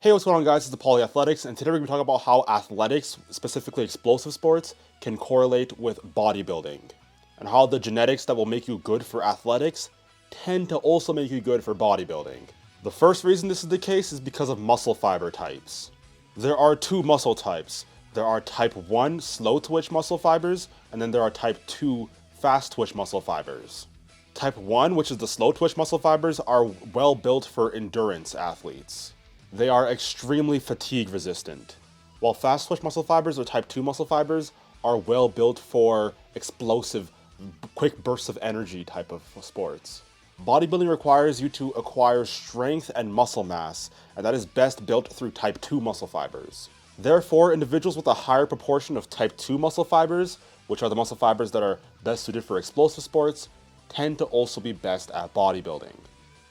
Hey, what's going on, guys? It's the Poly Athletics, and today we're going to talk about how athletics, specifically explosive sports, can correlate with bodybuilding, and how the genetics that will make you good for athletics tend to also make you good for bodybuilding. The first reason this is the case is because of muscle fiber types. There are two muscle types. There are type 1 slow twitch muscle fibers, and then there are type 2 fast twitch muscle fibers. Type 1, which is the slow twitch muscle fibers, are well built for endurance athletes. They are extremely fatigue resistant, while fast twitch muscle fibers or type 2 muscle fibers are well built for explosive, quick bursts of energy type of sports. Bodybuilding requires you to acquire strength and muscle mass, and that is best built through type 2 muscle fibers. Therefore, individuals with a higher proportion of type 2 muscle fibers, which are the muscle fibers that are best suited for explosive sports, tend to also be best at bodybuilding.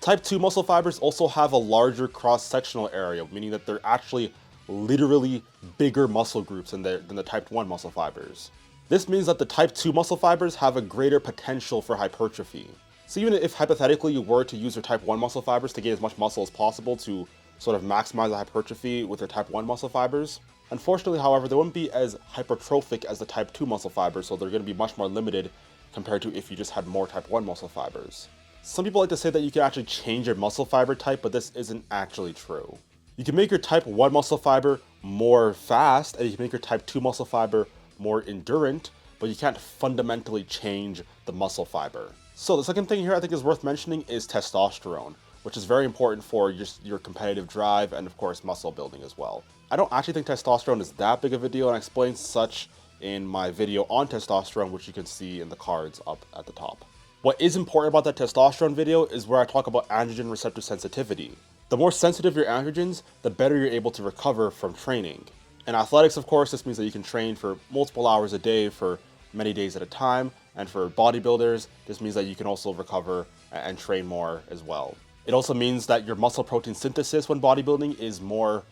Type 2 muscle fibers also have a larger cross-sectional area, meaning that they're actually literally bigger muscle groups than the type 1 muscle fibers. This means that the type 2 muscle fibers have a greater potential for hypertrophy. So even if hypothetically you were to use your type 1 muscle fibers to gain as much muscle as possible to sort of maximize the hypertrophy with your type 1 muscle fibers, unfortunately, however, they wouldn't be as hypertrophic as the type 2 muscle fibers, so they're going to be much more limited compared to if you just had more type 1 muscle fibers. Some people like to say that you can actually change your muscle fiber type, but this isn't actually true. You can make your type 1 muscle fiber more fast, and you can make your type 2 muscle fiber more endurant, but you can't fundamentally change the muscle fiber. So the second thing here I think is worth mentioning is testosterone, which is very important for your competitive drive and of course muscle building as well. I don't actually think testosterone is that big of a deal, and I explain such in my video on testosterone, which you can see in the cards up at the top. What is important about that testosterone video is where I talk about androgen receptor sensitivity. The more sensitive your androgens, the better you're able to recover from training. In athletics, of course, this means that you can train for multiple hours a day for many days at a time, and for bodybuilders, this means that you can also recover and train more as well. It also means that your muscle protein synthesis when bodybuilding is more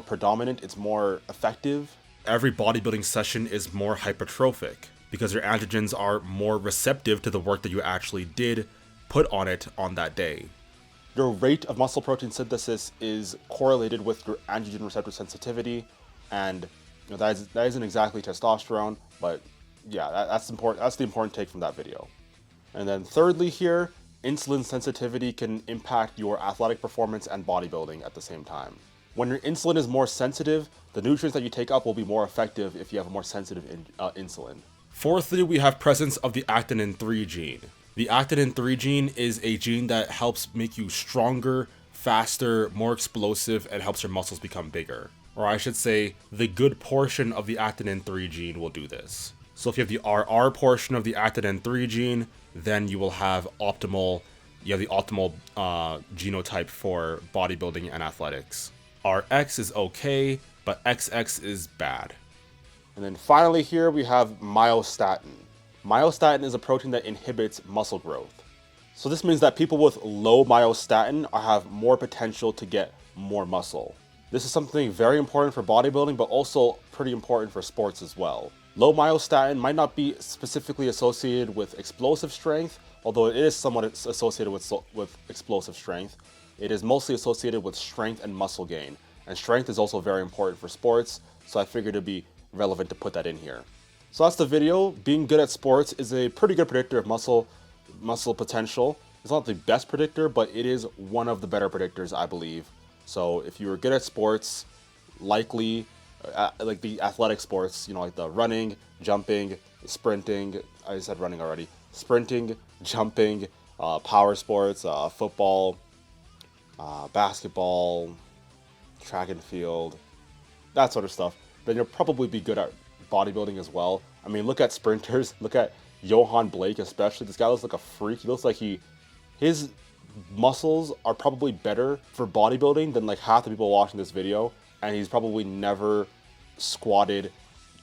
predominant, it's more effective. Every bodybuilding session is more hypertrophic, because your androgens are more receptive to the work that you actually did put on it on that day. Your rate of muscle protein synthesis is correlated with your androgen receptor sensitivity, and that isn't exactly testosterone, but yeah, that's important. That's the important take from that video. And then thirdly here, insulin sensitivity can impact your athletic performance and bodybuilding at the same time. When your insulin is more sensitive, the nutrients that you take up will be more effective if you have a more sensitive insulin. Fourthly, we have presence of the actinin 3 gene. The actinin 3 gene is a gene that helps make you stronger, faster, more explosive, and helps your muscles become bigger. Or I should say, the good portion of the actinin 3 gene will do this. So if you have the RR portion of the actinin 3 gene, then you will have the optimal genotype for bodybuilding and athletics. RX is okay, but XX is bad. And then finally here we have myostatin. Myostatin is a protein that inhibits muscle growth. So this means that people with low myostatin have more potential to get more muscle. This is something very important for bodybuilding, but also pretty important for sports as well. Low myostatin might not be specifically associated with explosive strength, although it is somewhat associated with explosive strength. It is mostly associated with strength and muscle gain. And strength is also very important for sports, so I figured it'd be relevant to put that in here. So that's the video. Being good at sports is a pretty good predictor of muscle potential. It's not the best predictor, but it is one of the better predictors, I believe. So if you're good at sports, likely like the athletic sports, like the running, jumping, sprinting, I said running already, sprinting, jumping, power sports, football, basketball, track and field, that sort of stuff, then you'll probably be good at bodybuilding as well. I mean, look at sprinters. Look at Johan Blake especially. This guy looks like a freak. He looks like his muscles are probably better for bodybuilding than like half the people watching this video, and he's probably never squatted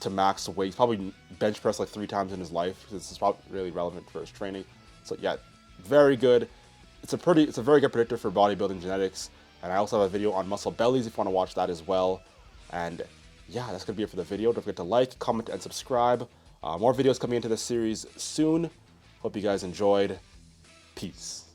to max weight. He's probably bench pressed like 3 times in his life. This is probably really relevant for his training. So yeah, very good. It's a very good predictor for bodybuilding genetics. And I also have a video on muscle bellies if you want to watch that as well. And yeah, that's going to be it for the video. Don't forget to like, comment, and subscribe. More videos coming into this series soon. Hope you guys enjoyed. Peace.